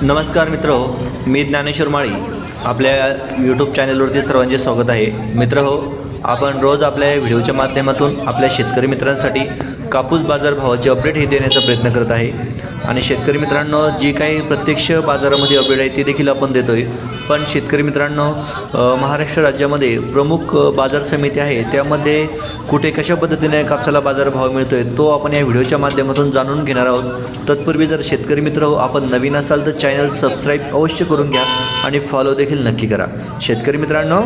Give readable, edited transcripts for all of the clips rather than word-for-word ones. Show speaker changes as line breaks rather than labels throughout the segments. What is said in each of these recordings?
नमस्कार मित्र मी ज्ञानेश्वर माळी आपल्या यूट्यूब चॅनलवरती सर्वांचे स्वागत आहे. मित्र आपण रोज आपल्या व्हिडिओच्या माध्यमातून आपल्या शेतकरी मित्रांसाठी कापूस बाजार भावाचे अपडेट हे देण्याचा प्रयत्न करत आहे आणि शेतकरी मित्रांनो जी काही प्रत्यक्ष बाजारामध्ये अपडेट आहे ती देखील आपण देतो आहे. पण शेतकरी मित्रांनो महाराष्ट्र राज्यामध्ये प्रमुख बाजार समिती आहे त्यामध्ये कुठे कशा पद्धतीने कापसाला बाजारभाव मिळतो आहे तो आपण या व्हिडिओच्या माध्यमातून जाणून घेणार आहोत. तत्पूर्वी जर शेतकरी मित्र आपण नवीन असाल तर चॅनल सबस्क्राईब अवश्य करून घ्या आणि फॉलो देखील नक्की करा. शेतकरी मित्रांनो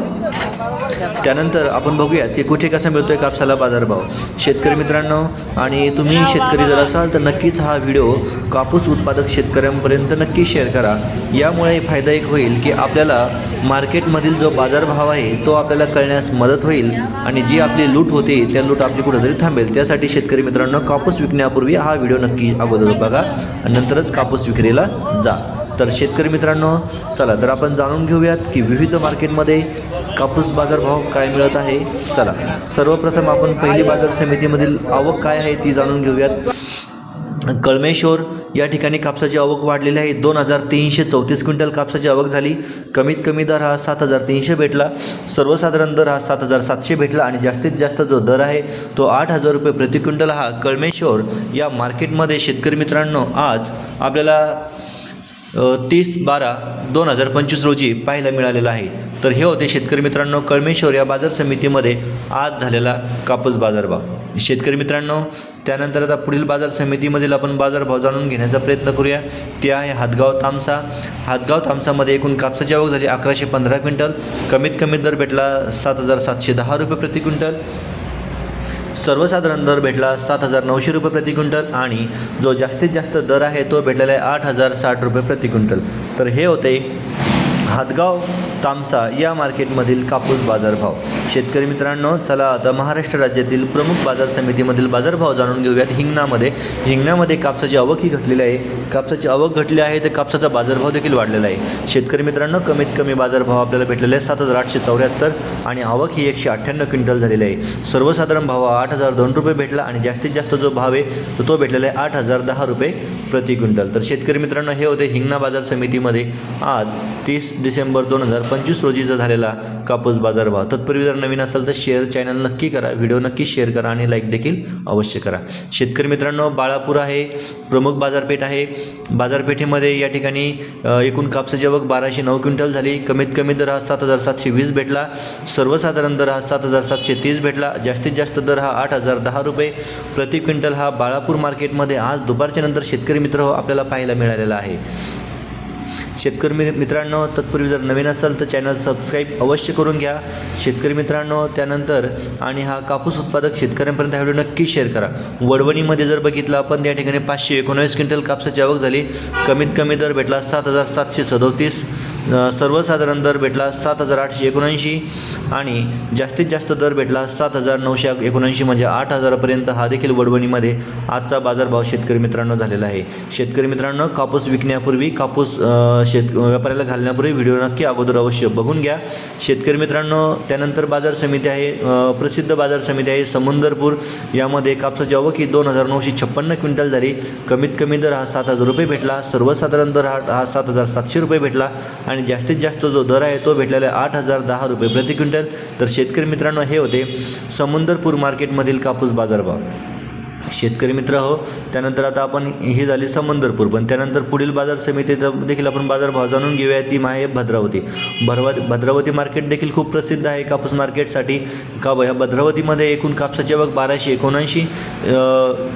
त्यानंतर आपण बघूया की कुठे कसा मिळतो आहे कापसाला बाजारभाव. शेतकरी मित्रांनो आणि तुम्ही शेतकरी जर असाल तर नक्कीच हा व्हिडिओ कापूस उत्पादक शेतकऱ्यांपर्यंत नक्की शेअर करा. यामुळे फायदा एक होईल की आपल्याला मार्केटमधील जो बाजारभाव आहे तो आपल्याला कळण्यास मदत होईल आणि जी आपली लूट होते त्या लूट आपली कुठेतरी थांबेल. त्यासाठी शेतकरी मित्रांनो कापूस विकण्यापूर्वी हा व्हिडिओ नक्की अगोदर बघा आणि नंतरच कापूस विक्रीला जा. तर शेतकरी मित्रांनो चला तर आपण जाणून घेऊयात की विविध मार्केटमध्ये कापूस बाजारभाव काय मिळत आहे. चला सर्वप्रथम आपण पहिली बाजार समितीमधील आवक काय आहे ती जाणून घेऊयात. कळमेश्वर या ठिकाणी कापसाची आवक वाढलेली आहे. 2334 क्विंटल कापसाची आवक झाली. कमीत कमी दर हा 7300 भेटला. सर्वसाधारण दर हा 7700 भेटला आणि जास्तीत जास्त जो दर आहे तो 8000 रुपये प्रति क्विंटल हा कळमेश्वर या मार्केटमध्ये शेतकरी मित्रांनो आज आपल्याला 30/12/2025 रोजी पाहायला मिळालेला आहे. तर हे होते शेतकरी मित्रांनो कळमेश्वर या बाजार समितीमध्ये आज झालेला कापूस बाजारभाव. शेतकरी मित्रांनो त्यानंतर आता पुढील बाजार समितीमधील आपण बाजारभाव जाणून घेण्याचा प्रयत्न करूया. ते आहे हातगाव तामसा. हातगाव तामसामध्ये एकूण कापसाची आवक झाली 1115 क्विंटल. कमीत कमी दर भेटला 7710 रुपये प्रति क्विंटल. सर्वसाधारण दर भेटला 7900 रुपये प्रति क्विंटल आणि जो जास्तीत जास्त दर आहे तो भेटलेला आहे 8060 रुपये प्रति क्विंटल. तर हे होते हातगाव तामसा या मार्केटमधील कापूस बाजारभाव. शेतकरी मित्रांनो चला आता महाराष्ट्र राज्यातील प्रमुख बाजार समितीमधील बाजारभाव जाणून घेऊयात. हिंगण्यामध्ये कापसाची आवक ही घटलेली आहे. कापसाची आवक घटली आहे तर कापसाचा बाजारभाव देखील वाढलेला आहे. शेतकरी मित्रांनो कमीत कमी बाजारभाव आपल्याला भेटलेला आहे 7874 आणि आवक ही 198 क्विंटल झालेली आहे. सर्वसाधारण भाव 8002 रुपये भेटला आणि जास्तीत जास्त जो भाव आहे तो भेटलेला आहे 8010 रुपये प्रति क्विंटल. तर शेतकरी मित्रांनो हे होते हिंगणा बाजार समितीमध्ये आज 30 डिसेंबर 2025 रोजीचा झालेला कापूस बाजारभाव. तत्पूर्वी जर नवीन असेल तर चॅनल नक्की करा, व्हिडिओ नक्की शेअर करा आणि लाईक देखील अवश्य करा. शेतकरी मित्रांनो बाळापूर आहे प्रमुख बाजारपेठ आहे. बाजारपेठेमध्ये या ठिकाणी एकूण कापसाची आवक 1209 क्विंटल झाली. कमीत कमी दर हा 7720 भेटला. सर्वसाधारण दर हा 7730 भेटला. जास्तीत जास्त दर हा 8010 रुपये प्रति क्विंटल हा बाळापूर मार्केटमध्ये आज दुपारच्या नंतर शेतकरी मित्र आपल्याला पाहायला मिळालेला आहे. शेतकरी मित्रांनो तत्पूर्वी जर नवीन असाल तर चॅनल सबस्क्राईब अवश्य करून घ्या. शेतकरी मित्रांनो त्यानंतर आणि हा कापूस उत्पादक शेतकऱ्यांपर्यंत हा व्हिडिओ नक्की शेअर करा. वडवणीमध्ये जर बघितलं आपण त्या ठिकाणी 519 क्विंटल कापसाची आवक झाली. कमीत कमी दर भेटला 7737. सर्वसाधारण दर भेटला 7879 आणि जास्तीत जास्त दर भेटला 7979 म्हणजे 8000पर्यंत हा देखील वडवणीमध्ये आजचा बाजारभाव शेतकरी मित्रांनो झालेला आहे. शेतकरी मित्रांनो कापूस विकण्यापूर्वी कापूस व्यापाऱ्याला घालण्यापूर्वी व्हिडिओ नक्की अगोदर अवश्य बघून घ्या. शेतकरी मित्रांनो त्यानंतर बाजार समिती आहे प्रसिद्ध बाजार समिती आहे समुंदरपूर. यामध्ये कापसाची आवक ही 2956 क्विंटल झाली. कमीत कमी दर हा 7000 रुपये भेटला. सर्वसाधारण दर हा 7700 रुपये भेटला आणि जास्तीत जास्त जो दर आहे तो भेटलेला आहे 8010 रुपये प्रति क्विंटल. तर शेतकरी मित्रांनो हे होते समुंदरपूर मार्केटमधील कापूस बाजारभाव. शेतकरी मित्र त्यानंतर आता आपण ही झाली समुंदरपूर. पण त्यानंतर पुढील बाजार समितीत देखील आपण बाजारभाव जाणून घेऊया. ती आहे भद्रावती. भद्रावती मार्केट देखील खूप प्रसिद्ध आहे कापूस मार्केटसाठी. ह्या भद्रावतीमध्ये एकूण कापसाची आवक 1279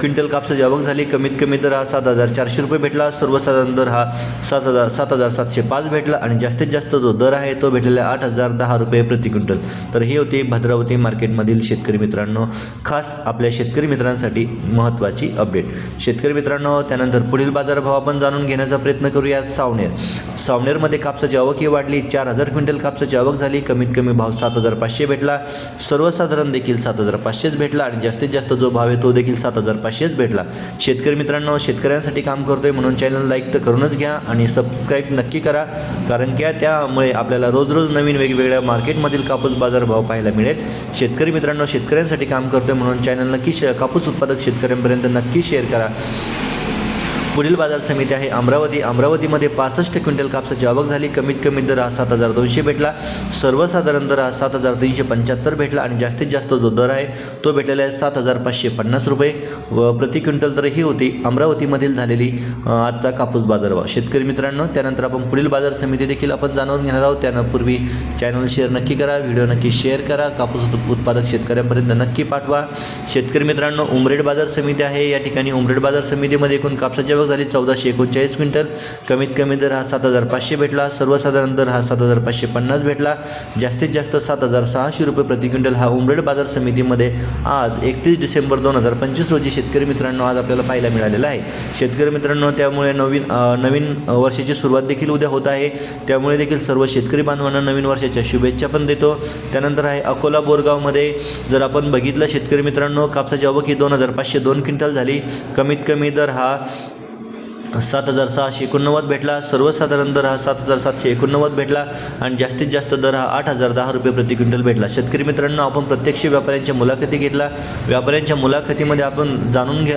क्विंटल कापसाची आवक झाली. कमीत कमी दर हा 7400 रुपये भेटला. सर्वसाधारण दर हा 7705 भेटला आणि जास्तीत जास्त जो दर आहे तो भेटलेला आहे 8010 रुपये प्रति क्विंटल. तर ही होती भद्रावती मार्केटमधील शेतकरी मित्रांनो खास आपल्या शेतकरी मित्रांसाठी महत्त्वाची अपडेट. शेतकरी मित्रांनो त्यानंतर पुढील बाजारभाव आपण जाणून घेण्याचा प्रयत्न करूया. सावनेरमध्ये कापसाची आवक ही वाढली. 4000 क्विंटल कापसाची आवक झाली. कमीत कमी भाव 7500 भेटला. सर्वसाधारण देखील 7500 भेटला आणि जास्तीत जास्त जो भाव आहे तो देखील 7500 भेटला. शेतकरी मित्रांनो शेतकऱ्यांसाठी काम करतोय म्हणून चॅनल लाईक तर करूनच घ्या आणि सबस्क्राईब नक्की करा कारण की त्यामुळे आपल्याला रोज नवीन वेगवेगळ्या मार्केटमधील कापूस बाजारभाव पाहायला मिळेल. शेतकरी मित्रांनो शेतकऱ्यांसाठी काम करतोय म्हणून चॅनल नक्की कापूस उत्पादक शेतकऱ्यांपर्यंत नक्की शेअर करा. पुढील बाजार समिती आहे अमरावतीमध्ये 65 क्विंटल कापसाची आवक झाली. कमीत कमी दर हा 7200 भेटला. सर्वसाधारण दर हा 7375 भेटला आणि जास्तीत जास्त जो दर आहे तो भेटलेला आहे 7550 रुपये व प्रति क्विंटल दर ही होती अमरावतीमधील झालेली आजचा कापूस बाजारभाव. शेतकरी मित्रांनो, त्यानंतर आपण पुढील बाजार समिती देखील आपण जाणून घेणार आहोत. त्यापूर्वी चॅनल शेअर नक्की करा, व्हिडिओ नक्की शेअर करा, कापूस उत्पादक शेतकऱ्यांपर्यंत नक्की पाठवा. शेतकरी मित्रांनो, उमरेड बाजार समिती आहे. या ठिकाणी उमरेड बाजार समितीमध्ये एकूण कापसाची आवक झाली 1439 क्विंटल. कमीत कमी दर हा 7500 भेटला. सर्वसाधारण दर हा 7550 भेटला. जास्तीत जास्त 7600 रुपये प्रति क्विंटल हा उमरेड बाजार समितीमध्ये आज 31 डिसेंबर 2025 रोजी शेतकरी मित्रांनो आज आपल्याला पाहायला मिळालेला आहे. शेतकरी मित्रांनो, त्यामुळे नवीन वर्षाची सुरुवात देखील उद्या होत आहे. त्यामुळे देखील सर्व शेतकरी बांधवांना नवीन वर्षाच्या शुभेच्छा पण देतो. त्यानंतर आहे अकोला बोरगावमध्ये जर आपण बघितलं शेतकरी मित्रांनो, कापसाची आवक ही 2502 क्विंटल झाली. कमीत कमी दर हा 7689 भेटला. सर्वसाधारण दर हा 7789 भेटला आणि जास्तीत जास्त दर हा 8010 रुपये प्रति क्विंटल भेटला. शेतकरी मित्रांनो, आपण प्रत्यक्ष व्यापाऱ्यांच्या मुलाखती घेतला. व्यापाऱ्यांच्या मुलाखतीमध्ये आपण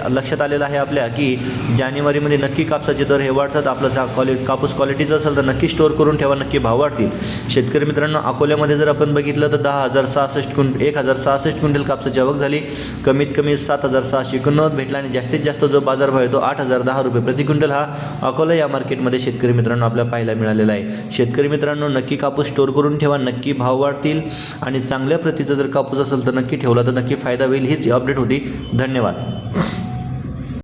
लक्षात आलेलं आहे आपल्या की जानेवारीमध्ये नक्की कापसाचे दर हे वाढतात. आपलं कापूस क्वालिटीचं असेल तर नक्की स्टोअर करून ठेवा, नक्की भाव वाढतील. शेतकरी मित्रांनो, अकोल्यामध्ये जर आपण बघितलं तर 1066 क्विंटल कापसाची आवक झाली. कमीत कमी 7689 भेटला आणि जास्तीत जास्त जो बाजारभाव आहे तो 8010 रुपये प्रति क्विंटल हा अकोला या मार्केटमध्ये शेतकरी मित्रांनो आपल्याला पाहायला मिळालेला आहे. शेतकरी मित्रांनो, नक्की कापूस स्टोअर करून ठेवा, नक्की भाव वाढतील आणि चांगल्या प्रतीचा जर कापूस असेल तर नक्की ठेवला तर नक्की फायदा होईल. हीच अपडेट होती. धन्यवाद.